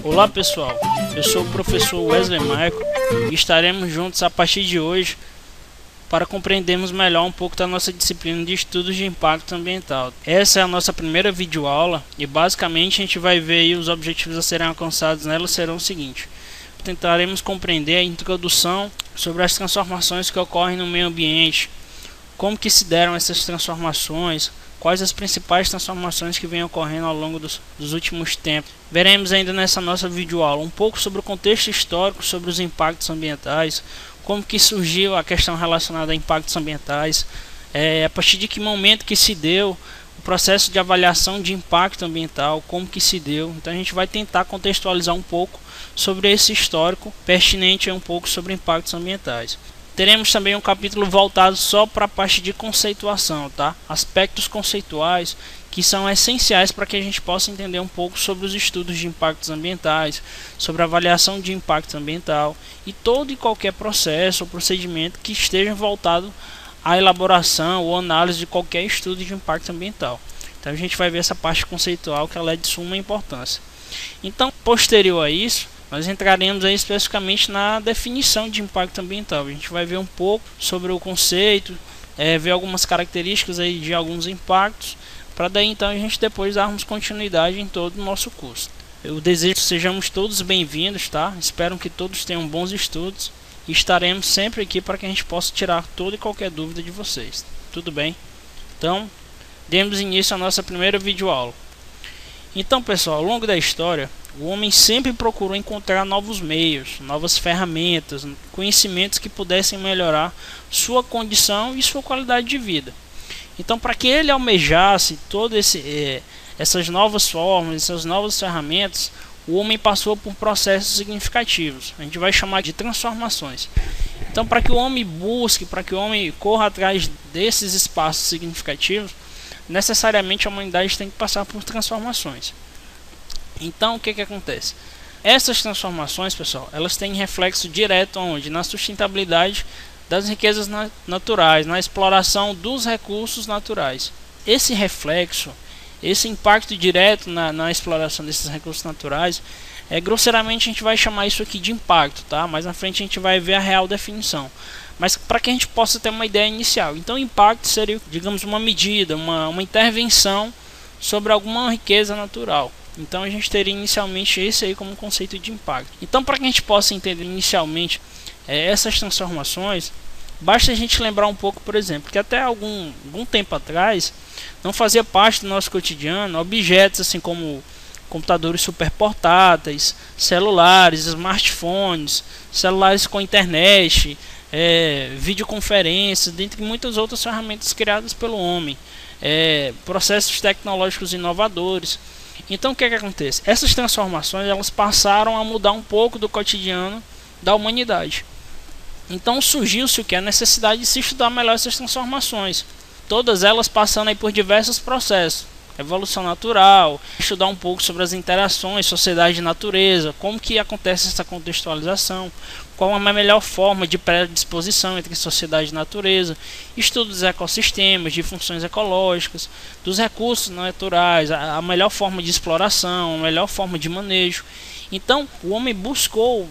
Olá pessoal, eu sou o professor Wesley Maico e estaremos juntos a partir de hoje para compreendermos melhor um pouco da nossa disciplina de estudos de impacto ambiental. Essa é a nossa primeira videoaula e basicamente a gente vai ver aí os objetivos a serem alcançados nela serão o seguinte: tentaremos compreender a introdução sobre as transformações que ocorrem no meio ambiente, como que se deram essas transformações, quais as principais transformações que vêm ocorrendo ao longo dos últimos tempos. Veremos ainda nessa nossa videoaula um pouco sobre o contexto histórico sobre os impactos ambientais, como que surgiu a questão relacionada a impactos ambientais, a partir de que momento que se deu o processo de avaliação de impacto ambiental, como que se deu. Então a gente vai tentar contextualizar um pouco sobre esse histórico pertinente um pouco sobre impactos ambientais. Teremos também um capítulo voltado só para a parte de conceituação, tá? Aspectos conceituais que são essenciais para que a gente possa entender um pouco sobre os estudos de impactos ambientais, sobre a avaliação de impacto ambiental e todo e qualquer processo ou procedimento que esteja voltado à elaboração ou análise de qualquer estudo de impacto ambiental. Então a gente vai ver essa parte conceitual que ela é de suma importância. Então, posterior a isso, nós entraremos aí especificamente na definição de impacto ambiental. A gente vai ver um pouco sobre o conceito, ver algumas características aí de alguns impactos, para daí então a gente depois darmos continuidade em todo o nosso curso. Eu desejo que sejamos todos bem-vindos, tá? Espero que todos tenham bons estudos e estaremos sempre aqui para que a gente possa tirar toda e qualquer dúvida de vocês. Tudo bem? Então, demos início à nossa primeira videoaula. Então, pessoal, ao longo da história, o homem sempre procurou encontrar novos meios, novas ferramentas, conhecimentos que pudessem melhorar sua condição e sua qualidade de vida. Então, para que ele almejasse todas essas novas formas, essas novas ferramentas, o homem passou por processos significativos. A gente vai chamar de transformações. Então, para que o homem busque, para que o homem corra atrás desses espaços significativos, necessariamente a humanidade tem que passar por transformações. Então, o que acontece? Essas transformações, pessoal, elas têm reflexo direto onde? Na sustentabilidade das riquezas naturais, na exploração dos recursos naturais. Esse reflexo, esse impacto direto na exploração desses recursos naturais, grosseiramente a gente vai chamar isso aqui de impacto, tá? Mais na frente a gente vai ver a real definição. Mas para que a gente possa ter uma ideia inicial. Então o impacto seria, digamos, uma medida, uma intervenção sobre alguma riqueza natural. Então a gente teria inicialmente esse aí como conceito de impacto. Então, para que a gente possa entender inicialmente essas transformações, basta a gente lembrar um pouco, por exemplo, que até algum tempo atrás não fazia parte do nosso cotidiano objetos assim como computadores superportáteis, celulares, smartphones, celulares com internet, videoconferências, dentre muitas outras ferramentas criadas pelo homem, processos tecnológicos inovadores. Então o que acontece? Essas transformações elas passaram a mudar um pouco do cotidiano da humanidade. Então surgiu-se o que? A necessidade de se estudar melhor essas transformações. Todas elas passando aí por diversos processos. Evolução natural, estudar um pouco sobre as interações, sociedade e natureza, como que acontece essa contextualização, qual a melhor forma de predisposição entre sociedade e natureza, estudo dos ecossistemas, de funções ecológicas, dos recursos naturais, a melhor forma de exploração, a melhor forma de manejo. Então o homem buscou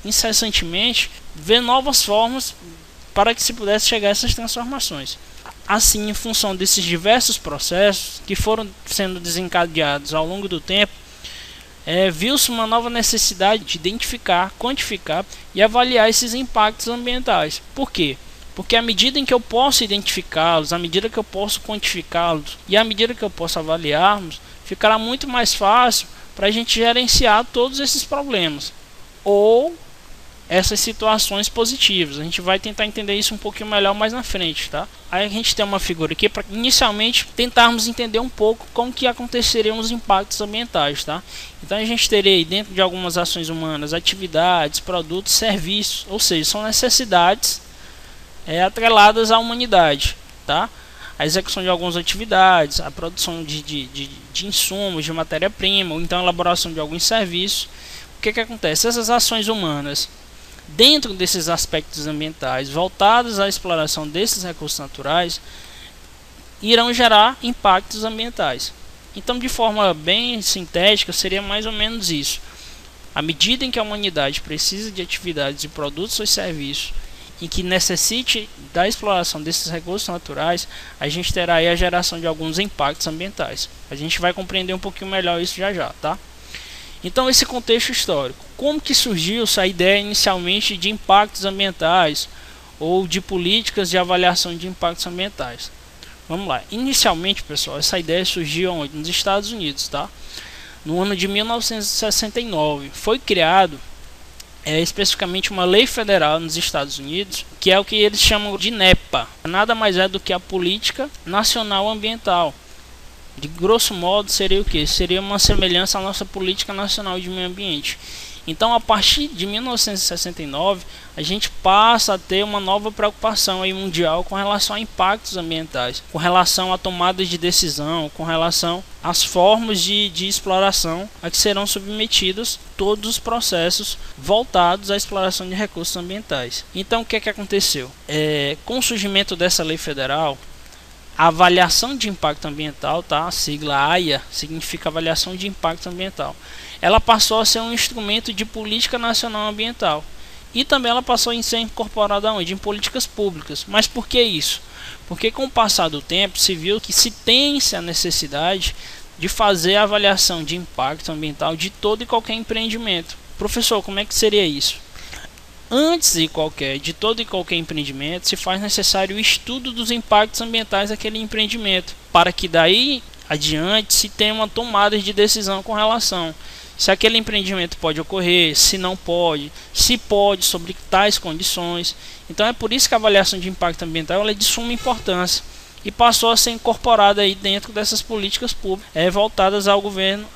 incessantemente ver novas formas para que se pudesse chegar a essas transformações. Assim, em função desses diversos processos que foram sendo desencadeados ao longo do tempo, viu-se uma nova necessidade de identificar, quantificar e avaliar esses impactos ambientais. Por quê? Porque à medida em que eu posso identificá-los, à medida que eu posso quantificá-los e à medida que eu posso avaliá-los, ficará muito mais fácil para a gente gerenciar todos esses problemas ou essas situações positivas. A gente vai tentar entender isso um pouquinho melhor mais na frente, tá? Aí a gente tem uma figura aqui para inicialmente tentarmos entender um pouco como que aconteceriam os impactos ambientais, tá? Então a gente teria aí dentro de algumas ações humanas, atividades, produtos, serviços, ou seja, são necessidades atreladas à humanidade, tá? A execução de algumas atividades, a produção de insumos, de matéria-prima, ou então a elaboração de alguns serviços. O que acontece? Essas ações humanas dentro desses aspectos ambientais voltados à exploração desses recursos naturais, irão gerar impactos ambientais. Então, de forma bem sintética, seria mais ou menos isso. À medida em que a humanidade precisa de atividades e produtos ou serviços em que necessite da exploração desses recursos naturais, a gente terá aí a geração de alguns impactos ambientais. A gente vai compreender um pouquinho melhor isso já já, tá? Então, esse contexto histórico. Como que surgiu essa ideia inicialmente de impactos ambientais ou de políticas de avaliação de impactos ambientais? Vamos lá. Inicialmente, pessoal, essa ideia surgiu onde? Nos Estados Unidos, tá? No ano de 1969. Foi criado especificamente uma lei federal nos Estados Unidos, que é o que eles chamam de NEPA. Nada mais é do que a Política Nacional Ambiental. De grosso modo, seria o que? Seria uma semelhança à nossa Política Nacional de Meio Ambiente. Então, a partir de 1969, a gente passa a ter uma nova preocupação aí mundial com relação a impactos ambientais, com relação a tomadas de decisão, com relação às formas de exploração a que serão submetidos todos os processos voltados à exploração de recursos ambientais. Então, o que é que aconteceu? Com o surgimento dessa lei federal, a avaliação de impacto ambiental, tá? A sigla AIA significa avaliação de impacto ambiental. Ela passou a ser um instrumento de política nacional ambiental. E também ela passou a ser incorporada onde? Em políticas públicas. Mas por que isso? Porque com o passar do tempo se viu que se tem-se a necessidade de fazer a avaliação de impacto ambiental de todo e qualquer empreendimento. Professor, como é que seria isso? Antes de todo e qualquer empreendimento, se faz necessário o estudo dos impactos ambientais daquele empreendimento, para que daí adiante se tenha uma tomada de decisão com relação se aquele empreendimento pode ocorrer, se não pode, se pode, sobre tais condições. Então é por isso que a avaliação de impacto ambiental ela é de suma importância e passou a ser incorporada aí dentro dessas políticas públicas voltadas ao governo,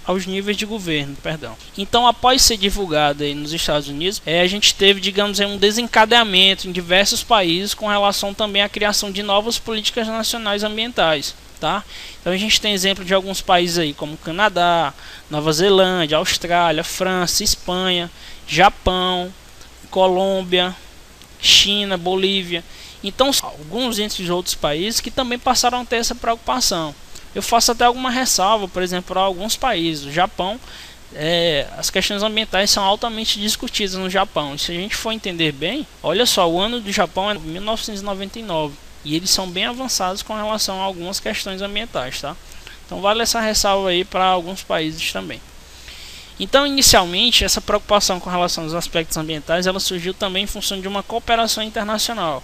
aos níveis de governo, perdão. Então, após ser divulgada aí nos Estados Unidos, a gente teve, digamos, um desencadeamento em diversos países com relação também à criação de novas políticas nacionais ambientais. Tá? Então a gente tem exemplo de alguns países aí como Canadá, Nova Zelândia, Austrália, França, Espanha, Japão, Colômbia, China, Bolívia. Então alguns entre os outros países que também passaram a ter essa preocupação. Eu faço até alguma ressalva, por exemplo, para alguns países. O Japão, as questões ambientais são altamente discutidas no Japão. E se a gente for entender bem, olha só, o ano do Japão é 1999. E eles são bem avançados com relação a algumas questões ambientais, tá? Então vale essa ressalva aí para alguns países também. Então, inicialmente, essa preocupação com relação aos aspectos ambientais, ela surgiu também em função de uma cooperação internacional.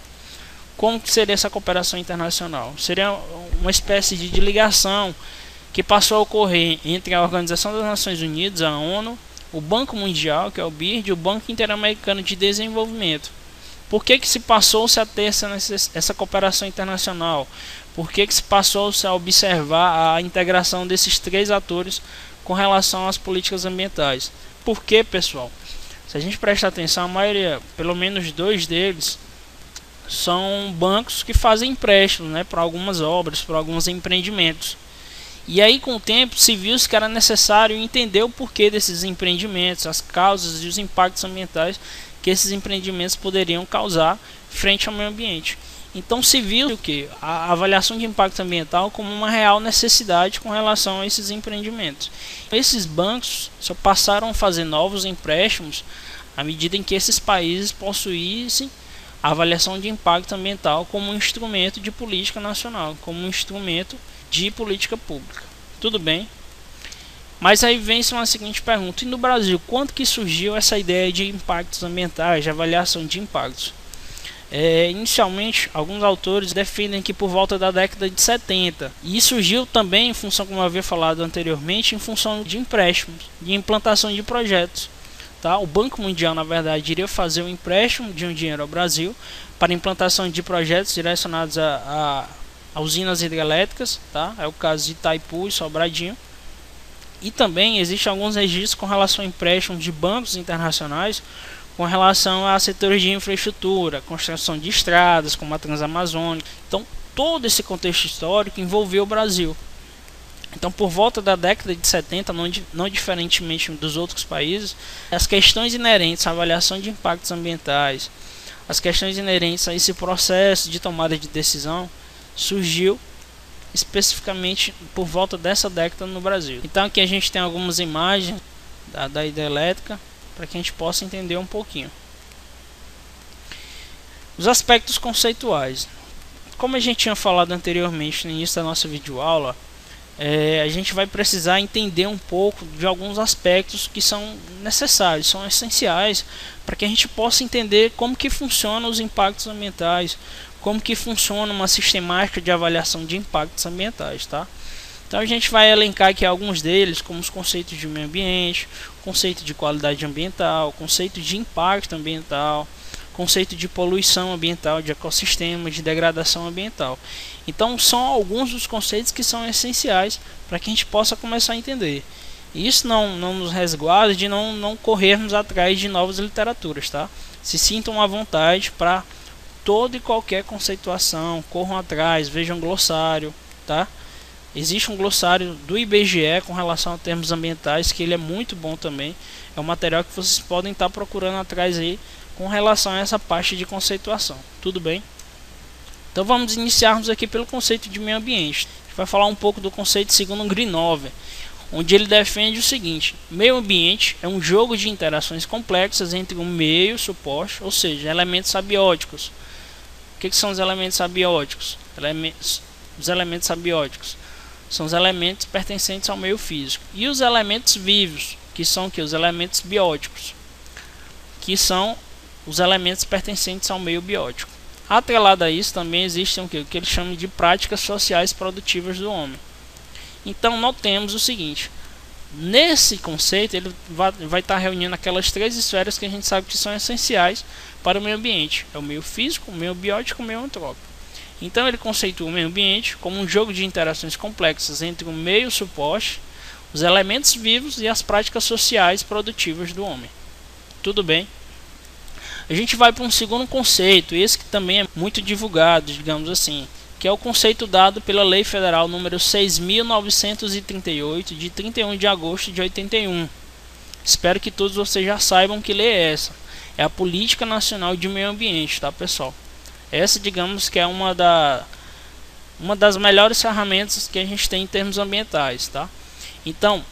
Como que seria essa cooperação internacional? Seria uma espécie de ligação que passou a ocorrer entre a Organização das Nações Unidas, a ONU, o Banco Mundial, que é o BID, e o Banco Interamericano de Desenvolvimento. Por que se passou-se a ter essa cooperação internacional? Por que se passou-se a observar a integração desses três atores com relação às políticas ambientais? Porque, pessoal, se a gente prestar atenção, a maioria, pelo menos dois deles, são bancos que fazem empréstimos, né, para algumas obras, para alguns empreendimentos. E aí, com o tempo, se viu que era necessário entender o porquê desses empreendimentos, as causas e os impactos ambientais que esses empreendimentos poderiam causar frente ao meio ambiente. Então se viu que a avaliação de impacto ambiental como uma real necessidade com relação a esses empreendimentos. Esses bancos só passaram a fazer novos empréstimos à medida em que esses países possuíssem a avaliação de impacto ambiental como um instrumento de política nacional, como um instrumento de política pública. Tudo bem? Mas aí vem-se uma seguinte pergunta: e no Brasil, quando que surgiu essa ideia de impactos ambientais, de avaliação de impactos? Inicialmente, alguns autores defendem que por volta da década de 70. E surgiu também em função, como eu havia falado anteriormente, em função de empréstimos, de implantação de projetos. Tá? O Banco Mundial, na verdade, iria fazer um empréstimo de um dinheiro ao Brasil para implantação de projetos direcionados a usinas hidrelétricas. Tá? É o caso de Itaipu e Sobradinho. E também existem alguns registros com relação a empréstimos de bancos internacionais com relação a setores de infraestrutura, construção de estradas, como a Transamazônica. Então, todo esse contexto histórico envolveu o Brasil. Então, por volta da década de 70, não diferentemente dos outros países, as questões inerentes à avaliação de impactos ambientais, as questões inerentes a esse processo de tomada de decisão, surgiu especificamente por volta dessa década no Brasil. Então, aqui a gente tem algumas imagens da hidrelétrica para que a gente possa entender um pouquinho. Os aspectos conceituais. Como a gente tinha falado anteriormente no início da nossa videoaula, a gente vai precisar entender um pouco de alguns aspectos que são necessários, são essenciais para que a gente possa entender como que funcionam os impactos ambientais, como que funciona uma sistemática de avaliação de impactos ambientais, tá? Então a gente vai elencar aqui alguns deles, como os conceitos de meio ambiente, conceito de qualidade ambiental, conceito de impacto ambiental, conceito de poluição ambiental, de ecossistema, de degradação ambiental. Então são alguns dos conceitos que são essenciais para que a gente possa começar a entender. Isso não nos resguarda de não corrermos atrás de novas literaturas, tá? Se sintam à vontade para toda e qualquer conceituação, corram atrás, vejam glossário, tá? Existe um glossário do IBGE com relação a termos ambientais, que ele é muito bom também. É um material que vocês podem estar procurando atrás aí com relação a essa parte de conceituação. Tudo bem? Então vamos iniciarmos aqui pelo conceito de meio ambiente. A gente vai falar um pouco do conceito segundo Greenhoven, onde ele defende o seguinte: meio ambiente é um jogo de interações complexas entre um meio e o suporte, ou seja, elementos abióticos. O que são os elementos abióticos? Os elementos abióticos são os elementos pertencentes ao meio físico. E os elementos vivos, que são os elementos bióticos, que são os elementos pertencentes ao meio biótico. Atrelado a isso também existem o que eles chamam de práticas sociais produtivas do homem. Então notemos o seguinte: nesse conceito ele vai estar reunindo aquelas três esferas que a gente sabe que são essenciais para o meio ambiente: é o meio físico, o meio biótico e o meio antrópico. Então ele conceitua o meio ambiente como um jogo de interações complexas entre o meio e o suporte, os elementos vivos e as práticas sociais produtivas do homem. Tudo bem? A gente vai para um segundo conceito, esse que também é muito divulgado, digamos assim, que é o conceito dado pela Lei Federal número 6.938, de 31 de agosto de 81. Espero que todos vocês já saibam que lei é essa. É a Política Nacional de Meio Ambiente, tá, pessoal? Essa, digamos que é uma das melhores ferramentas que a gente tem em termos ambientais, tá? Então,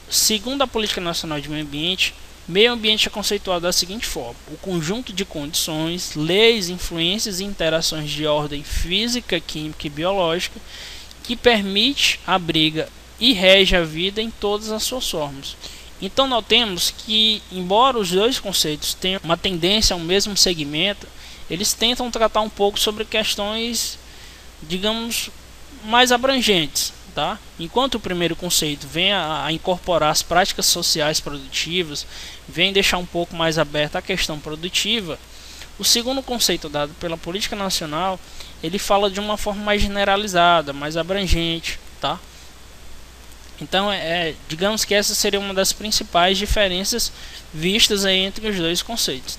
segundo a Política Nacional de Meio Ambiente, meio ambiente é conceituado da seguinte forma: o conjunto de condições, leis, influências e interações de ordem física, química e biológica que permite, abriga e rege a vida em todas as suas formas. Então notemos que, embora os dois conceitos tenham uma tendência ao mesmo segmento, eles tentam tratar um pouco sobre questões, digamos, mais abrangentes. Tá? Enquanto o primeiro conceito vem a incorporar as práticas sociais produtivas, vem deixar um pouco mais aberta a questão produtiva, o segundo conceito dado pela Política Nacional, ele fala de uma forma mais generalizada, mais abrangente, tá? Então, digamos que essa seria uma das principais diferenças vistas aí entre os dois conceitos.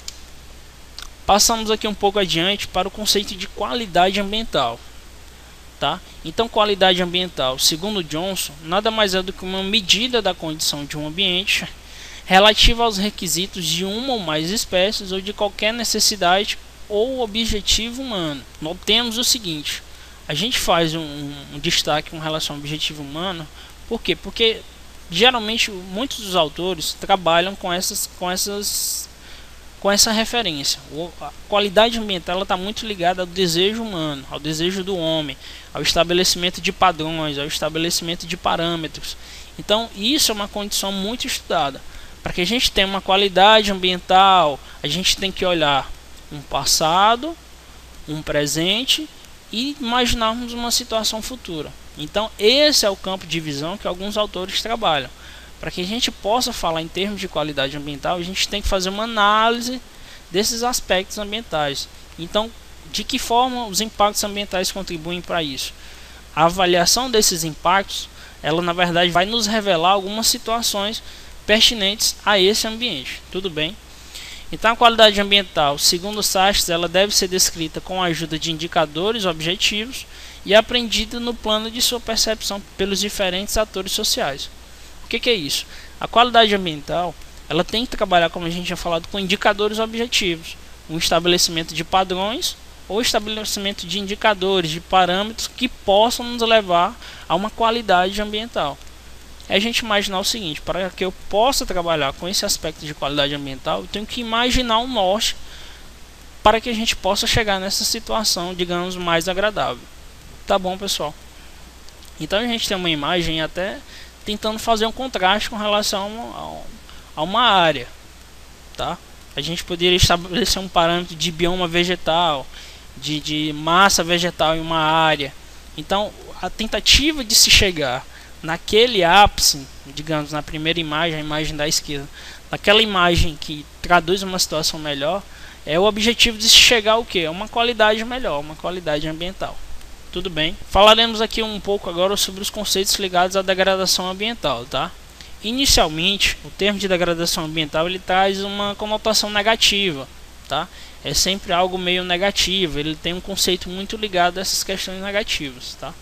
Passamos aqui um pouco adiante para o conceito de qualidade ambiental. Tá? Então, qualidade ambiental, segundo Johnson, nada mais é do que uma medida da condição de um ambiente relativa aos requisitos de uma ou mais espécies ou de qualquer necessidade ou objetivo humano. Notemos o seguinte: a gente faz um destaque com relação ao objetivo humano. Por quê? Porque geralmente muitos dos autores trabalham com essa referência. A qualidade ambiental está muito ligada ao desejo humano, ao desejo do homem, ao estabelecimento de padrões, ao estabelecimento de parâmetros. Então isso é uma condição muito estudada. Para que a gente tenha uma qualidade ambiental, a gente tem que olhar um passado, um presente e imaginarmos uma situação futura. Então esse é o campo de visão que alguns autores trabalham. Para que a gente possa falar em termos de qualidade ambiental, a gente tem que fazer uma análise desses aspectos ambientais. Então, de que forma os impactos ambientais contribuem para isso? A avaliação desses impactos, ela na verdade vai nos revelar algumas situações pertinentes a esse ambiente. Tudo bem? Então a qualidade ambiental, segundo Sachs, ela deve ser descrita com a ajuda de indicadores objetivos e aprendida no plano de sua percepção pelos diferentes atores sociais. O que é isso? A qualidade ambiental, ela tem que trabalhar, como a gente já falado, com indicadores objetivos, um estabelecimento de padrões ou estabelecimento de indicadores, de parâmetros que possam nos levar a uma qualidade ambiental. É a gente imaginar o seguinte: para que eu possa trabalhar com esse aspecto de qualidade ambiental, eu tenho que imaginar um norte para que a gente possa chegar nessa situação, digamos, mais agradável. Tá bom, pessoal? Então a gente tem uma imagem até tentando fazer um contraste com relação a uma área, tá? A gente poderia estabelecer um parâmetro de bioma vegetal, de massa vegetal em uma área. Então a tentativa de se chegar naquele ápice, digamos, na primeira imagem, a imagem da esquerda, naquela imagem que traduz uma situação melhor, é o objetivo de se chegar ao que? Uma qualidade melhor, uma qualidade ambiental. Tudo bem? Falaremos aqui um pouco agora sobre os conceitos ligados à degradação ambiental, tá? Inicialmente, o termo de degradação ambiental ele traz uma conotação negativa, tá? É sempre algo meio negativo, ele tem um conceito muito ligado a essas questões negativas, tá?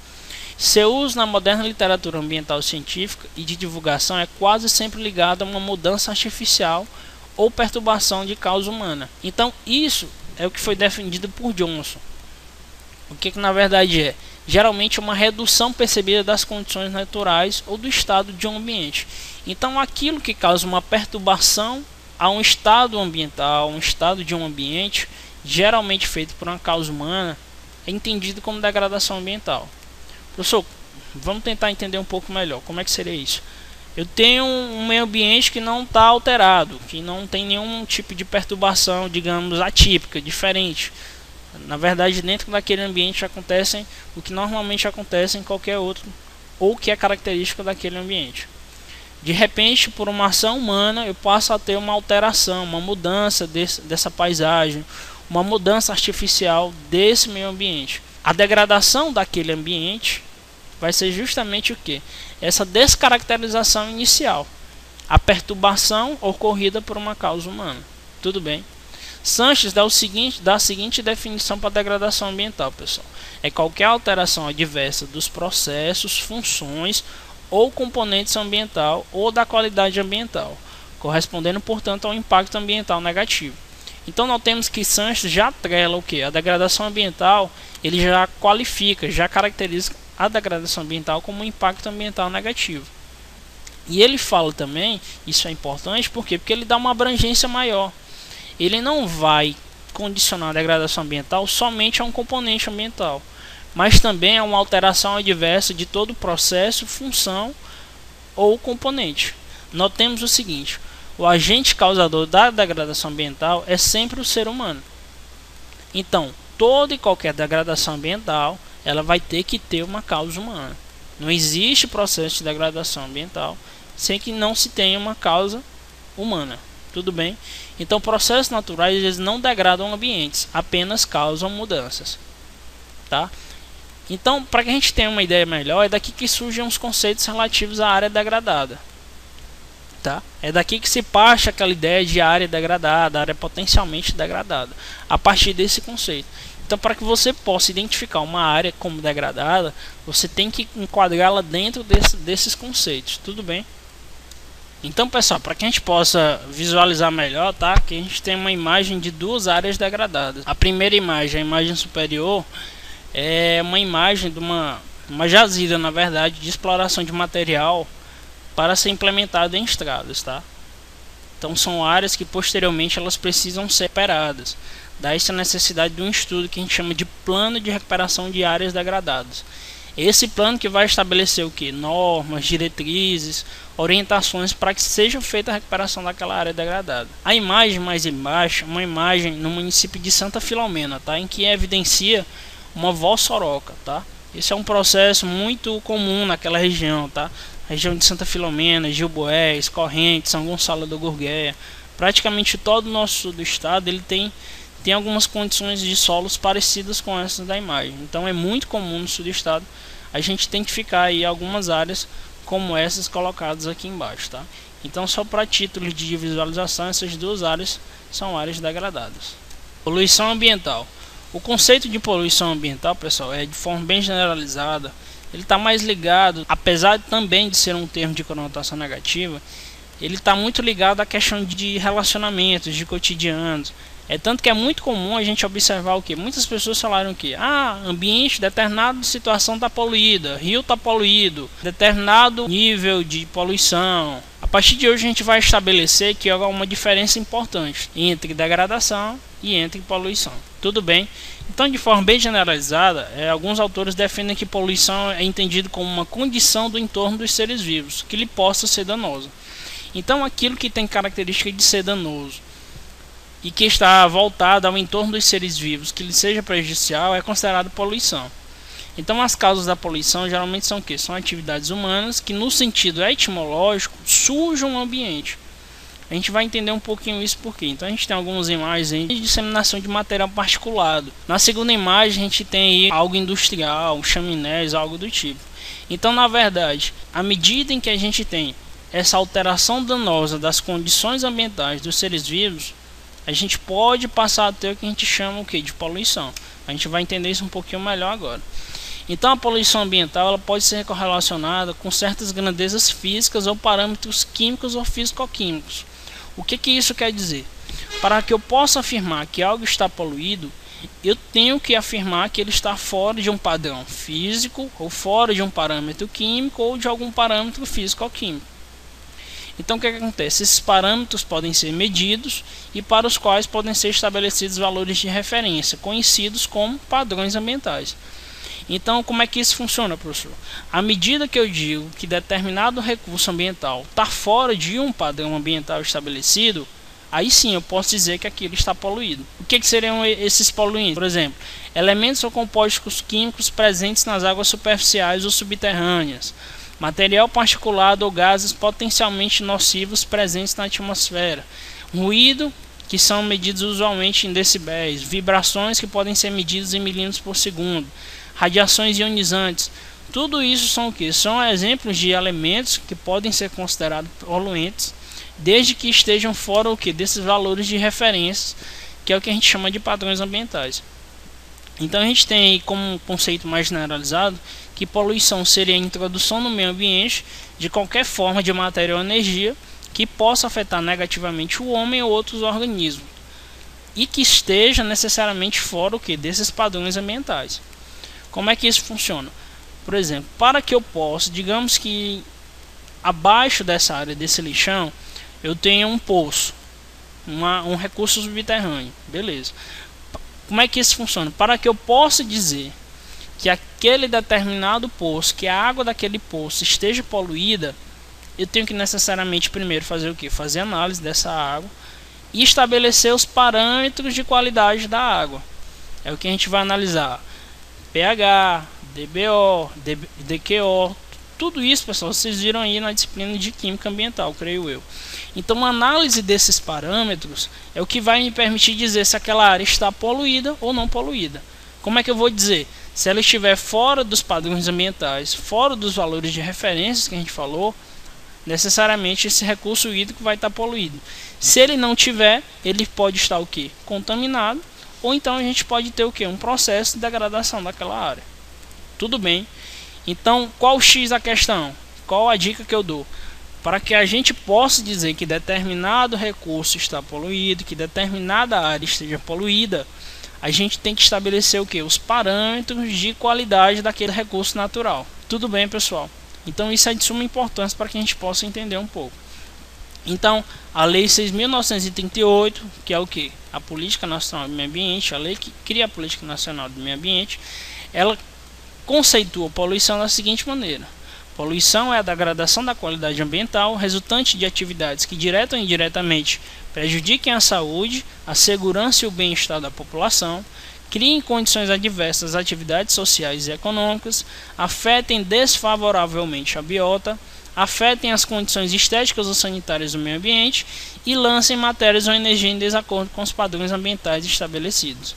Seu uso na moderna literatura ambiental científica e de divulgação é quase sempre ligado a uma mudança artificial ou perturbação de causa humana. Então isso é o que foi defendido por Johnson. O que na verdade é? Geralmente uma redução percebida das condições naturais ou do estado de um ambiente. Então aquilo que causa uma perturbação a um estado ambiental, um estado de um ambiente, geralmente feito por uma causa humana, é entendido como degradação ambiental. Professor, vamos tentar entender um pouco melhor. Como é que seria isso? Eu tenho um meio ambiente que não está alterado, que não tem nenhum tipo de perturbação, digamos, atípica, diferente. Na verdade, dentro daquele ambiente acontecem o que normalmente acontece em qualquer outro, ou que é característico daquele ambiente. De repente, por uma ação humana, eu passo a ter uma alteração, uma mudança dessa paisagem, uma mudança artificial desse meio ambiente. A degradação daquele ambiente vai ser justamente o que? Essa descaracterização inicial, a perturbação ocorrida por uma causa humana. Tudo bem? Sanches dá a seguinte definição para a degradação ambiental, pessoal. É qualquer alteração adversa dos processos, funções ou componentes ambiental ou da qualidade ambiental, correspondendo, portanto, ao impacto ambiental negativo. Então nós temos que Sanches já atrela o que? A degradação ambiental, ele já qualifica, já caracteriza a degradação ambiental como um impacto ambiental negativo. E ele fala também, isso é importante, por quê? Porque ele dá uma abrangência maior. Ele não vai condicionar a degradação ambiental somente a um componente ambiental, mas também a uma alteração adversa de todo o processo, função ou componente. Notemos o seguinte: o agente causador da degradação ambiental é sempre o ser humano. Então, toda e qualquer degradação ambiental, ela vai ter que ter uma causa humana. Não existe processo de degradação ambiental sem que não se tenha uma causa humana. Tudo bem? Então, processos naturais eles não degradam ambientes, apenas causam mudanças. Tá? Então, para que a gente tenha uma ideia melhor, é daqui que surgem os conceitos relativos à área degradada. Tá? É daqui que se parte aquela ideia de área degradada, área potencialmente degradada, a partir desse conceito. Então, para que você possa identificar uma área como degradada, você tem que enquadrá-la dentro desses conceitos. Tudo bem? Então, pessoal, para que a gente possa visualizar melhor, tá? Aqui a gente tem uma imagem de duas áreas degradadas. A primeira imagem, a imagem superior, é uma imagem de uma jazida, na verdade, de exploração de material para ser implementado em estradas, tá? Então são áreas que posteriormente elas precisam ser recuperadas. Daí essa necessidade de um estudo que a gente chama de plano de recuperação de áreas degradadas. Esse plano que vai estabelecer o que? Normas, diretrizes, orientações para que seja feita a recuperação daquela área degradada. A imagem mais embaixo é uma imagem no município de Santa Filomena, tá? Em que evidencia uma vossoroca, tá? Esse é um processo muito comum naquela região, tá? Região de Santa Filomena, Gilboés, Correntes, São Gonçalo do Gurgueia. Praticamente todo o nosso sul do estado ele tem algumas condições de solos parecidas com essas da imagem. Então é muito comum no sul do estado a gente identificar aí algumas áreas como essas colocadas aqui embaixo, tá? Então, só para títulos de visualização, essas duas áreas são áreas degradadas. Poluição ambiental. O conceito de poluição ambiental, pessoal, é de forma bem generalizada. Ele está mais ligado, apesar também de ser um termo de conotação negativa, ele está muito ligado à questão de relacionamentos, de cotidianos. É tanto que é muito comum a gente observar o que? Muitas pessoas falaram que ambiente, determinada situação está poluída, rio está poluído, determinado nível de poluição. A partir de hoje a gente vai estabelecer que há uma diferença importante entre degradação e entre poluição. Tudo bem? Então, de forma bem generalizada, alguns autores defendem que poluição é entendido como uma condição do entorno dos seres vivos, que lhe possa ser danosa. Então, aquilo que tem característica de ser danoso e que está voltado ao entorno dos seres vivos, que lhe seja prejudicial, é considerado poluição. Então, as causas da poluição geralmente são o quê? São atividades humanas que, no sentido etimológico, sujam o ambiente. A gente vai entender um pouquinho isso por quê. Então, a gente tem algumas imagens aí de disseminação de material particulado. Na segunda imagem, a gente tem aí algo industrial, chaminés, algo do tipo. Então, na verdade, à medida em que a gente tem essa alteração danosa das condições ambientais dos seres vivos, a gente pode passar a ter o que a gente chama de poluição. A gente vai entender isso um pouquinho melhor agora. Então, a poluição ambiental ela pode ser correlacionada com certas grandezas físicas ou parâmetros químicos ou físico-químicos. O que isso quer dizer? Para que eu possa afirmar que algo está poluído, eu tenho que afirmar que ele está fora de um padrão físico, ou fora de um parâmetro químico, ou de algum parâmetro físico ou químico. Então, o que acontece? Esses parâmetros podem ser medidos e para os quais podem ser estabelecidos valores de referência, conhecidos como padrões ambientais. Então, como é que isso funciona, professor? À medida que eu digo que determinado recurso ambiental está fora de um padrão ambiental estabelecido, aí sim eu posso dizer que aquilo está poluído. O que seriam esses poluentes? Por exemplo, elementos ou compostos químicos presentes nas águas superficiais ou subterrâneas, material particulado ou gases potencialmente nocivos presentes na atmosfera, ruído, que são medidos usualmente em decibéis, vibrações que podem ser medidas em milímetros por segundo, radiações ionizantes. Tudo isso são o que? São exemplos de elementos que podem ser considerados poluentes, desde que estejam fora o que? Desses valores de referência, que é o que a gente chama de padrões ambientais. Então a gente tem aí como um conceito mais generalizado que poluição seria a introdução no meio ambiente de qualquer forma de matéria ou energia que possa afetar negativamente o homem ou outros organismos e que esteja necessariamente fora o que? Desses padrões ambientais. Como é que isso funciona? Por exemplo, para que eu possa, digamos que abaixo dessa área desse lixão eu tenho um poço, um recurso subterrâneo, beleza. Como é que isso funciona? Para que eu possa dizer que aquele determinado poço, que a água daquele poço esteja poluída, eu tenho que necessariamente primeiro fazer o que? Fazer análise dessa água e estabelecer os parâmetros de qualidade da água. É o que a gente vai analisar: pH, DBO, DQO, tudo isso, pessoal, vocês viram aí na disciplina de Química Ambiental, creio eu. Então, a análise desses parâmetros é o que vai me permitir dizer se aquela área está poluída ou não poluída. Como é que eu vou dizer? Se ela estiver fora dos padrões ambientais, fora dos valores de referências que a gente falou, necessariamente esse recurso hídrico vai estar poluído. Se ele não tiver, ele pode estar o quê? Contaminado, ou então a gente pode ter o quê? Um processo de degradação daquela área. Tudo bem. Então, qual o X da questão? Qual a dica que eu dou? Para que a gente possa dizer que determinado recurso está poluído, que determinada área esteja poluída, a gente tem que estabelecer o quê? Os parâmetros de qualidade daquele recurso natural. Tudo bem, pessoal? Então, isso é de suma importância para que a gente possa entender um pouco. Então, a Lei 6.938, que é o que? A Política Nacional do Meio Ambiente, a lei que cria a Política Nacional do Meio Ambiente, ela conceitua poluição da seguinte maneira: poluição é a degradação da qualidade ambiental resultante de atividades que direta ou indiretamente prejudiquem a saúde, a segurança e o bem-estar da população, criem condições adversas às atividades sociais e econômicas, afetem desfavoravelmente a biota, afetem as condições estéticas ou sanitárias do meio ambiente e lancem matérias ou energia em desacordo com os padrões ambientais estabelecidos.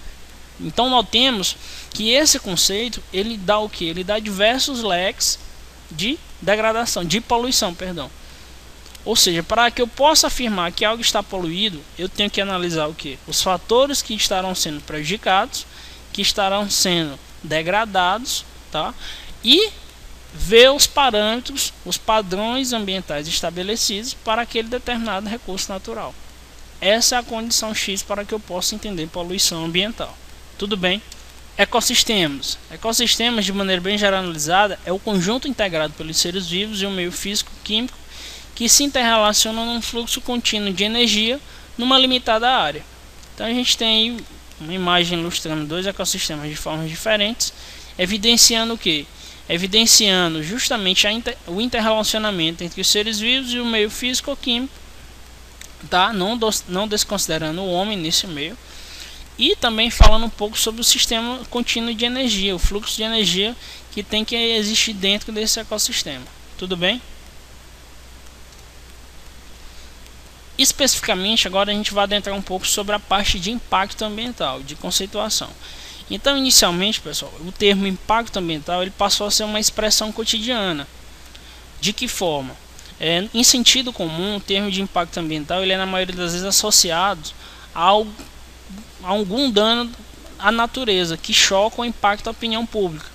Então, notemos que esse conceito ele dá o que? Ele dá diversos leques de degradação, de poluição, perdão. Ou seja, para que eu possa afirmar que algo está poluído, eu tenho que analisar o que? Os fatores que estarão sendo prejudicados, que estarão sendo degradados, tá? E ver os parâmetros, os padrões ambientais estabelecidos para aquele determinado recurso natural. Essa é a condição X para que eu possa entender poluição ambiental. Tudo bem? Ecossistemas. Ecossistemas, de maneira bem generalizada, é o conjunto integrado pelos seres vivos e o meio físico-químico que se interrelacionam num fluxo contínuo de energia numa limitada área. Então a gente tem aí uma imagem ilustrando dois ecossistemas de formas diferentes, evidenciando o que? Evidenciando justamente o interrelacionamento entre os seres vivos e o meio físico-químico, tá? Não desconsiderando o homem nesse meio, e também falando um pouco sobre o sistema contínuo de energia, o fluxo de energia que tem que existir dentro desse ecossistema. Tudo bem? Especificamente, agora a gente vai adentrar um pouco sobre a parte de impacto ambiental, de conceituação. Então, inicialmente, pessoal, o termo impacto ambiental ele passou a ser uma expressão cotidiana. De que forma? Em sentido comum, o termo de impacto ambiental ele é na maioria das vezes associado a algum dano à natureza que choca ou impacta a opinião pública.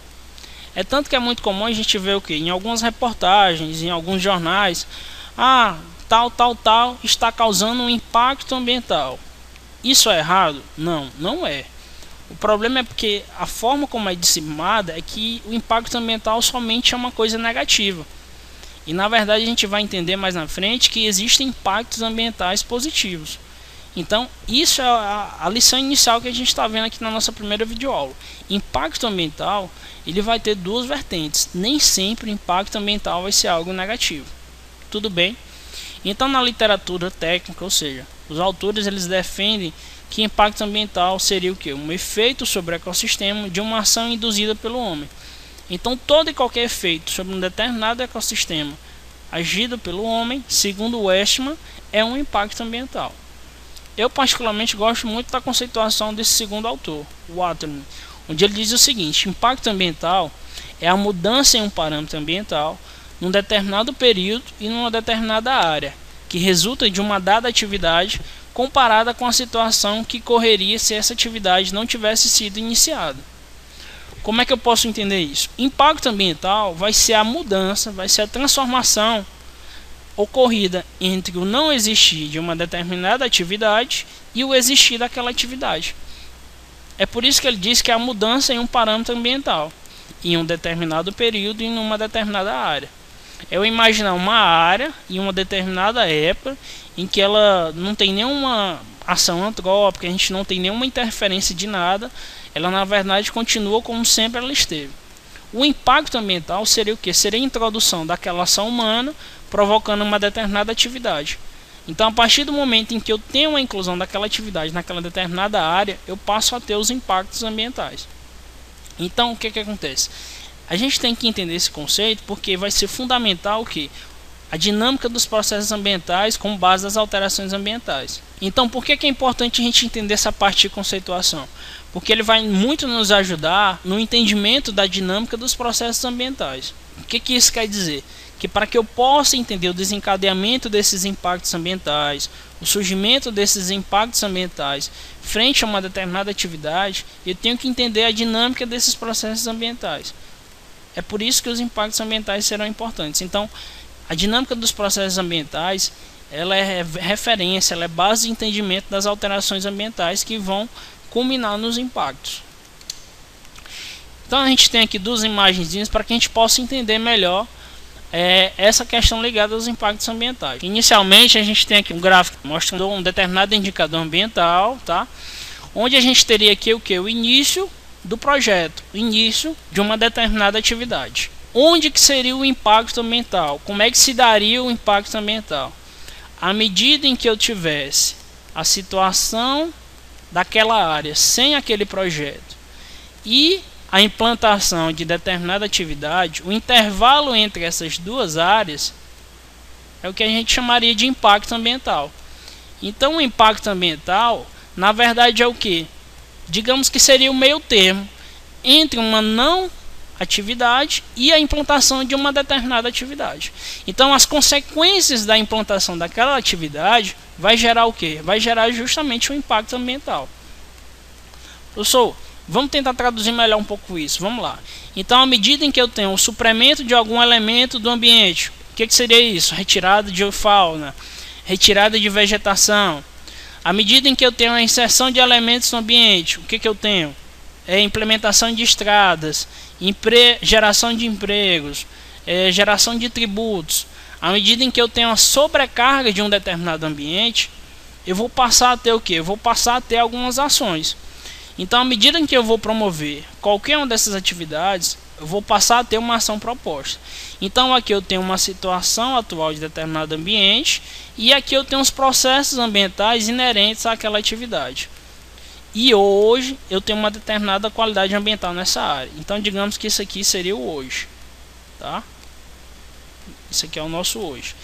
É tanto que é muito comum a gente ver o que? Em algumas reportagens, em alguns jornais, tal está causando um impacto ambiental. Isso é errado? Não, não é. O problema é porque a forma como é disseminada é que o impacto ambiental somente é uma coisa negativa. E na verdade a gente vai entender mais na frente que existem impactos ambientais positivos. Então isso é a lição inicial que a gente está vendo aqui na nossa primeira videoaula. Impacto ambiental ele vai ter duas vertentes. Nem sempre o impacto ambiental vai ser algo negativo. Tudo bem? Então na literatura técnica, ou seja, os autores eles defendem que impacto ambiental seria o que? Um efeito sobre o ecossistema de uma ação induzida pelo homem. Então todo e qualquer efeito sobre um determinado ecossistema agido pelo homem, segundo Westman, é um impacto ambiental. Eu particularmente gosto muito da conceituação desse segundo autor, Waterman, onde ele diz o seguinte: impacto ambiental é a mudança em um parâmetro ambiental num determinado período e numa determinada área, que resulta de uma dada atividade comparada com a situação que correria se essa atividade não tivesse sido iniciada. Como é que eu posso entender isso? Impacto ambiental vai ser a mudança, vai ser a transformação ocorrida entre o não existir de uma determinada atividade e o existir daquela atividade. É por isso que ele diz que é a mudança em um parâmetro ambiental, em um determinado período e em uma determinada área. Eu imaginar uma área em uma determinada época em que ela não tem nenhuma ação antrópica, a gente não tem nenhuma interferência de nada, ela na verdade continua como sempre ela esteve. O impacto ambiental seria o que? Seria a introdução daquela ação humana provocando uma determinada atividade. Então, a partir do momento em que eu tenho a inclusão daquela atividade naquela determinada área, eu passo a ter os impactos ambientais. Então, o que acontece? A gente tem que entender esse conceito porque vai ser fundamental o que? A dinâmica dos processos ambientais com base nas alterações ambientais. Então, por que é importante a gente entender essa parte de conceituação? Porque ele vai muito nos ajudar no entendimento da dinâmica dos processos ambientais. O que isso quer dizer? Que para que eu possa entender o desencadeamento desses impactos ambientais, o surgimento desses impactos ambientais frente a uma determinada atividade, eu tenho que entender a dinâmica desses processos ambientais. É por isso que os impactos ambientais serão importantes. Então, a dinâmica dos processos ambientais, ela é referência, ela é base de entendimento das alterações ambientais que vão culminar nos impactos. Então, a gente tem aqui duas imagenzinhas para que a gente possa entender melhor essa questão ligada aos impactos ambientais. Inicialmente, a gente tem aqui um gráfico mostrando um determinado indicador ambiental, tá? Onde a gente teria aqui o que? O início do projeto, o início de uma determinada atividade. Onde que seria o impacto ambiental? Como é que se daria o impacto ambiental? À medida em que eu tivesse a situação daquela área sem aquele projeto e a implantação de determinada atividade, o intervalo entre essas duas áreas é o que a gente chamaria de impacto ambiental. Então, o impacto ambiental, na verdade, é o que? Digamos que seria o meio termo entre uma não atividade e a implantação de uma determinada atividade. Então as consequências da implantação daquela atividade vai gerar o que? Vai gerar justamente o impacto ambiental. Professor, vamos tentar traduzir melhor um pouco isso. Vamos lá. Então, à medida em que eu tenho o suprimento de algum elemento do ambiente, o que seria isso? Retirada de fauna, retirada de vegetação. À medida em que eu tenho a inserção de elementos no ambiente, o que eu tenho? Implementação de estradas, geração de empregos, geração de tributos. À medida em que eu tenho a sobrecarga de um determinado ambiente, eu vou passar a ter o que? Eu vou passar a ter algumas ações. Então, à medida em que eu vou promover qualquer uma dessas atividades, eu vou passar a ter uma ação proposta. Então, aqui eu tenho uma situação atual de determinado ambiente e aqui eu tenho os processos ambientais inerentes àquela atividade. E hoje eu tenho uma determinada qualidade ambiental nessa área. Então, digamos que isso aqui seria o hoje, tá? Isso aqui é o nosso hoje.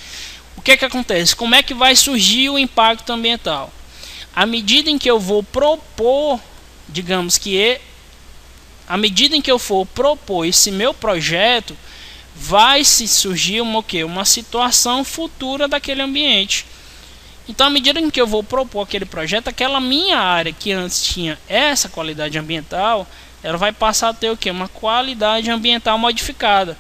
O que acontece? Como é que vai surgir o impacto ambiental? À medida em que eu vou propor, digamos que à medida em que eu for propor esse meu projeto, vai se surgir uma situação futura daquele ambiente. Então, à medida em que eu vou propor aquele projeto, aquela minha área que antes tinha essa qualidade ambiental, ela vai passar a ter uma qualidade ambiental modificada.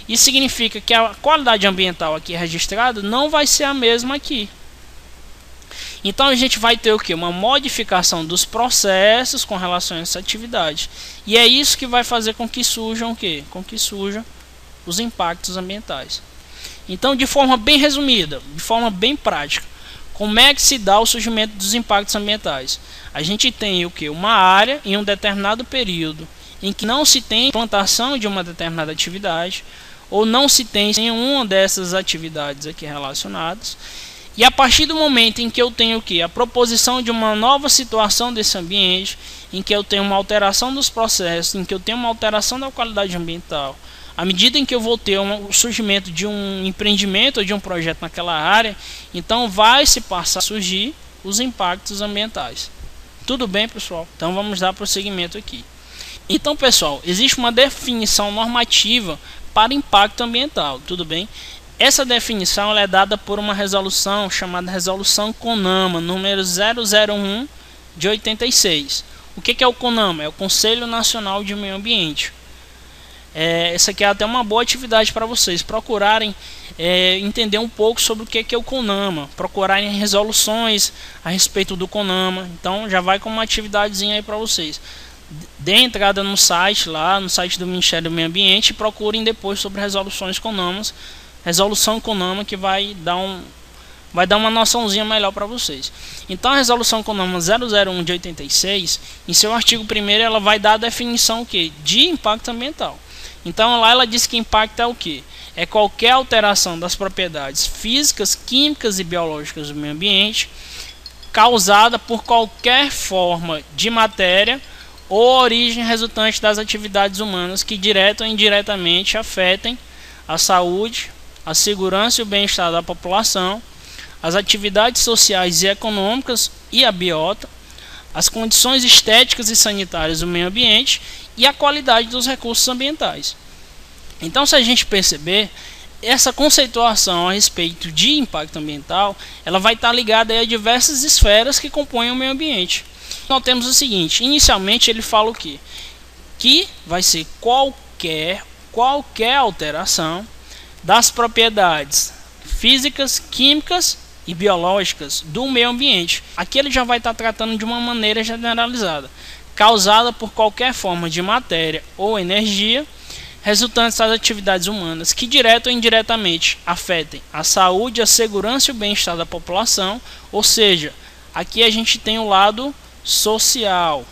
Isso significa que a qualidade ambiental aqui registrada não vai ser a mesma aqui. Então a gente vai ter uma modificação dos processos com relação a essa atividade. E é isso que vai fazer com que surjam Com que surjam os impactos ambientais. Então, de forma bem resumida, de forma bem prática, como é que se dá o surgimento dos impactos ambientais? A gente tem uma área em um determinado período em que não se tem implantação de uma determinada atividade, ou não se tem nenhuma dessas atividades aqui relacionadas. E a partir do momento em que eu tenho a proposição de uma nova situação desse ambiente, em que eu tenho uma alteração dos processos, em que eu tenho uma alteração da qualidade ambiental, à medida em que eu vou ter o surgimento de um empreendimento ou de um projeto naquela área, então vai se passar a surgir os impactos ambientais. Tudo bem, pessoal? Então vamos dar prosseguimento aqui. Então, pessoal, existe uma definição normativa para impacto ambiental, tudo bem? Essa definição ela é dada por uma resolução chamada Resolução CONAMA, número 001 de 86. O que é o CONAMA? É o Conselho Nacional de Meio Ambiente. Essa aqui é até uma boa atividade para vocês procurarem entender um pouco sobre o que é o CONAMA, procurarem resoluções a respeito do CONAMA. Então já vai com uma atividadezinha aí para vocês. Dê entrada no site, lá no site do Ministério do Meio Ambiente, e procurem depois sobre resoluções CONAMAs. Resolução CONAMA que vai dar uma noçãozinha melhor para vocês. Então a resolução CONAMA 001 de 86, em seu artigo 1º, ela vai dar a definição de impacto ambiental. Então lá ela diz que impacto é o que? É qualquer alteração das propriedades físicas, químicas e biológicas do meio ambiente causada por qualquer forma de matéria ou origem resultante das atividades humanas que direta ou indiretamente afetem a saúde, a segurança e o bem-estar da população, as atividades sociais e econômicas e a biota, as condições estéticas e sanitárias do meio ambiente e a qualidade dos recursos ambientais. Então, se a gente perceber, essa conceituação a respeito de impacto ambiental, ela vai estar ligada a diversas esferas que compõem o meio ambiente. Nós temos o seguinte: inicialmente ele fala o quê? Que vai ser qualquer alteração das propriedades físicas, químicas e biológicas do meio ambiente. Aqui ele já vai estar tratando de uma maneira generalizada, causada por qualquer forma de matéria ou energia resultantes das atividades humanas que direta ou indiretamente afetem a saúde, a segurança e o bem-estar da população. Ou seja, aqui a gente tem o lado social,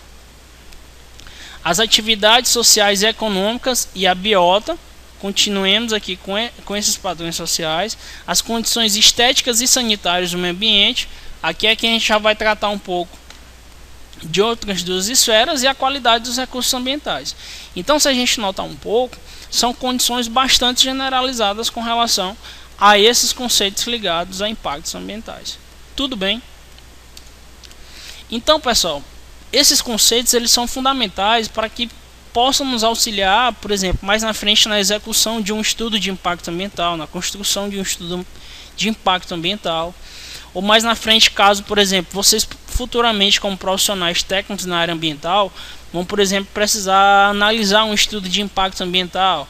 as atividades sociais e econômicas e a biota. Continuemos aqui com esses padrões sociais, as condições estéticas e sanitárias do meio ambiente. Aqui é que a gente já vai tratar um pouco de outras duas esferas e a qualidade dos recursos ambientais. Então, se a gente notar um pouco, são condições bastante generalizadas com relação a esses conceitos ligados a impactos ambientais. Tudo bem? Então, pessoal, esses conceitos eles são fundamentais para que possam nos auxiliar, por exemplo, mais na frente na execução de um estudo de impacto ambiental, na construção de um estudo de impacto ambiental, ou mais na frente, caso, por exemplo, vocês futuramente como profissionais técnicos na área ambiental vão, por exemplo, precisar analisar um estudo de impacto ambiental,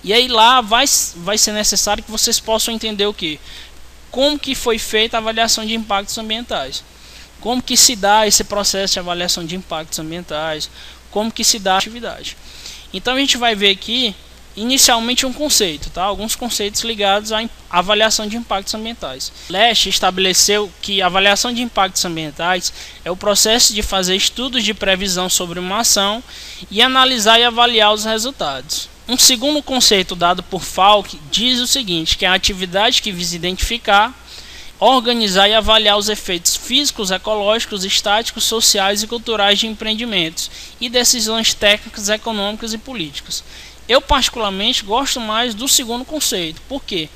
e aí lá vai ser necessário que vocês possam entender o que? Como que foi feita a avaliação de impactos ambientais, como que se dá esse processo de avaliação de impactos ambientais, como que se dá a atividade. Então a gente vai ver aqui inicialmente um conceito, tá? Alguns conceitos ligados à avaliação de impactos ambientais. Lesch estabeleceu que a avaliação de impactos ambientais é o processo de fazer estudos de previsão sobre uma ação e analisar e avaliar os resultados. Um segundo conceito dado por Falk diz o seguinte, que é a atividade que visa identificar, organizar e avaliar os efeitos físicos, ecológicos, estáticos, sociais e culturais de empreendimentos e decisões técnicas, econômicas e políticas. Eu particularmente gosto mais do segundo conceito. Por quê?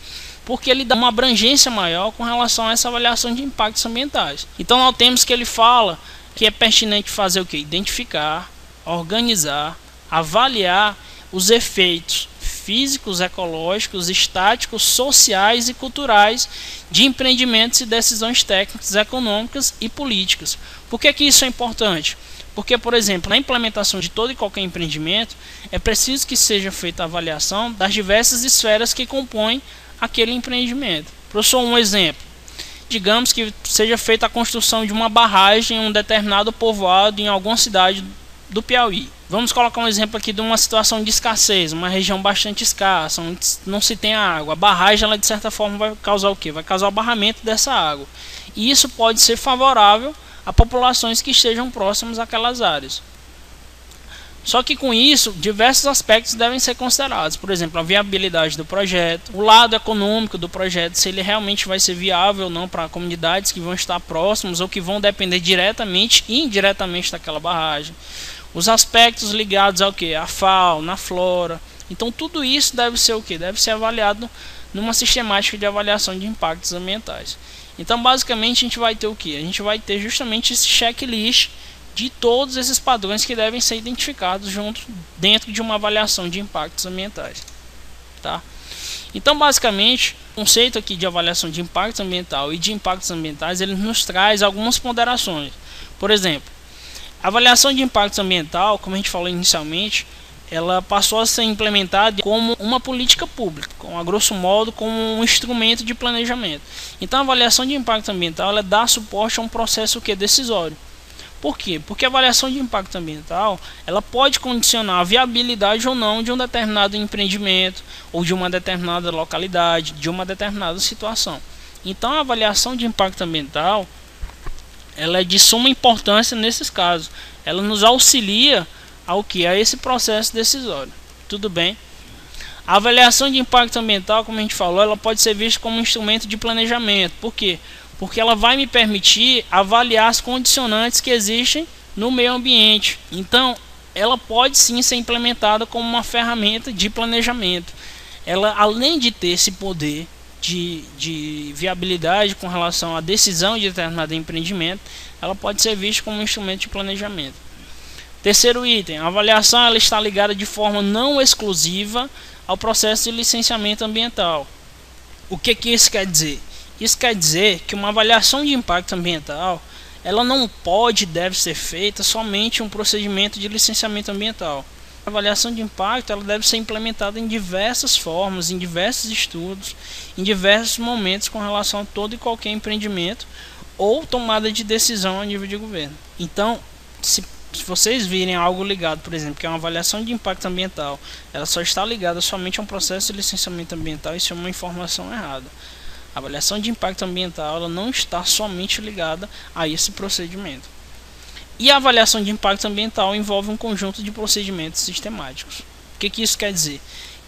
Porque ele dá uma abrangência maior com relação a essa avaliação de impactos ambientais. Então nós temos que ele fala que é pertinente fazer o quê? Identificar, organizar, avaliar os efeitos físicos, ecológicos, estáticos, sociais e culturais de empreendimentos e decisões técnicas, econômicas e políticas. Por que isso é importante? Porque, por exemplo, na implementação de todo e qualquer empreendimento, é preciso que seja feita a avaliação das diversas esferas que compõem aquele empreendimento. Professor, um exemplo. Digamos que seja feita a construção de uma barragem em um determinado povoado em alguma cidade do Piauí. Vamos colocar um exemplo aqui de uma situação de escassez, uma região bastante escassa, onde não se tem água. A barragem, ela, de certa forma, vai causar o quê? Vai causar o barramento dessa água. E isso pode ser favorável a populações que estejam próximas àquelas áreas. Só que com isso, diversos aspectos devem ser considerados. Por exemplo, a viabilidade do projeto, o lado econômico do projeto, se ele realmente vai ser viável ou não para comunidades que vão estar próximas ou que vão depender diretamente e indiretamente daquela barragem. Os aspectos ligados ao que? A fauna, a flora. Então tudo isso deve ser o que? Deve ser avaliado numa sistemática de avaliação de impactos ambientais. Então basicamente a gente vai ter o que? A gente vai ter justamente esse checklist de todos esses padrões que devem ser identificados dentro de uma avaliação de impactos ambientais. Tá? Então basicamente o conceito aqui de avaliação de impacto ambiental e de impactos ambientais, ele nos traz algumas ponderações. Por exemplo, a avaliação de impacto ambiental, como a gente falou inicialmente, ela passou a ser implementada como uma política pública, a grosso modo como um instrumento de planejamento. Então a avaliação de impacto ambiental, ela dá suporte a um processo decisório. Por quê? Porque a avaliação de impacto ambiental, ela pode condicionar a viabilidade ou não de um determinado empreendimento, ou de uma determinada localidade, de uma determinada situação. Então a avaliação de impacto ambiental, ela é de suma importância nesses casos. Ela nos auxilia ao que? A esse processo decisório. Tudo bem? A avaliação de impacto ambiental, como a gente falou, ela pode ser vista como um instrumento de planejamento. Por quê? Porque ela vai me permitir avaliar as condicionantes que existem no meio ambiente. Então, ela pode sim ser implementada como uma ferramenta de planejamento. Ela, além de ter esse poder de viabilidade com relação à decisão de determinado empreendimento, ela pode ser vista como um instrumento de planejamento. Terceiro item, a avaliação ela está ligada de forma não exclusiva ao processo de licenciamento ambiental. O que isso quer dizer? Isso quer dizer que uma avaliação de impacto ambiental, ela não pode e deve ser feita somente em um procedimento de licenciamento ambiental. A avaliação de impacto ela deve ser implementada em diversas formas, em diversos estudos, em diversos momentos com relação a todo e qualquer empreendimento ou tomada de decisão a nível de governo. Então, se vocês virem algo ligado, por exemplo, que é uma avaliação de impacto ambiental, ela só está ligada somente a um processo de licenciamento ambiental, isso é uma informação errada. A avaliação de impacto ambiental ela não está somente ligada a esse procedimento. E a avaliação de impacto ambiental envolve um conjunto de procedimentos sistemáticos. O que isso quer dizer?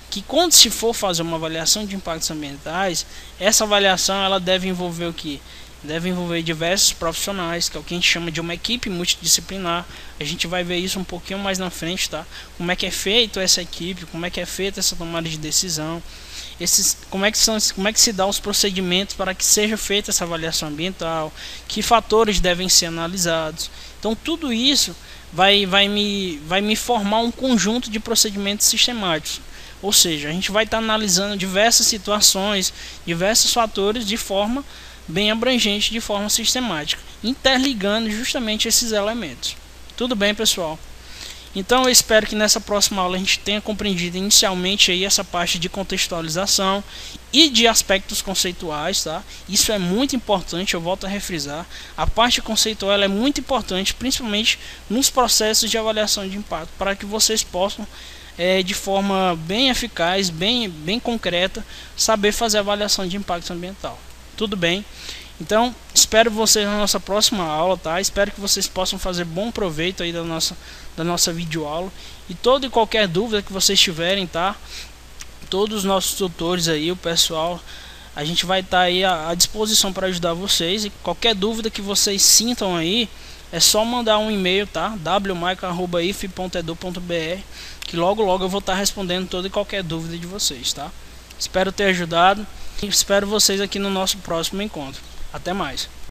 Que quando se for fazer uma avaliação de impactos ambientais, essa avaliação ela deve envolver o quê? Deve envolver diversos profissionais, que é o que a gente chama de uma equipe multidisciplinar. A gente vai ver isso um pouquinho mais na frente, tá? Como é que é feito essa equipe, como é que é feita essa tomada de decisão, como é que se dá os procedimentos para que seja feita essa avaliação ambiental, que fatores devem ser analisados. Então tudo isso vai me formar um conjunto de procedimentos sistemáticos. Ou seja, a gente vai estar analisando diversas situações, diversos fatores de forma bem abrangente, de forma sistemática, interligando justamente esses elementos. Tudo bem, pessoal? Então eu espero que nessa próxima aula a gente tenha compreendido inicialmente aí essa parte de contextualização e de aspectos conceituais, tá? Isso é muito importante, eu volto a refrisar. A parte conceitual ela é muito importante, principalmente nos processos de avaliação de impacto, para que vocês possam de forma bem eficaz, bem concreta, saber fazer avaliação de impacto ambiental. Tudo bem? Então, espero vocês na nossa próxima aula, tá? Espero que vocês possam fazer bom proveito aí da nossa videoaula. E toda e qualquer dúvida que vocês tiverem, tá? Todos os nossos tutores aí, o pessoal, a gente vai estar aí à disposição para ajudar vocês. E qualquer dúvida que vocês sintam aí, é só mandar um e-mail, tá? wmaico@if.edu.br, que logo eu vou estar respondendo toda e qualquer dúvida de vocês, tá? Espero ter ajudado e espero vocês aqui no nosso próximo encontro. Até mais.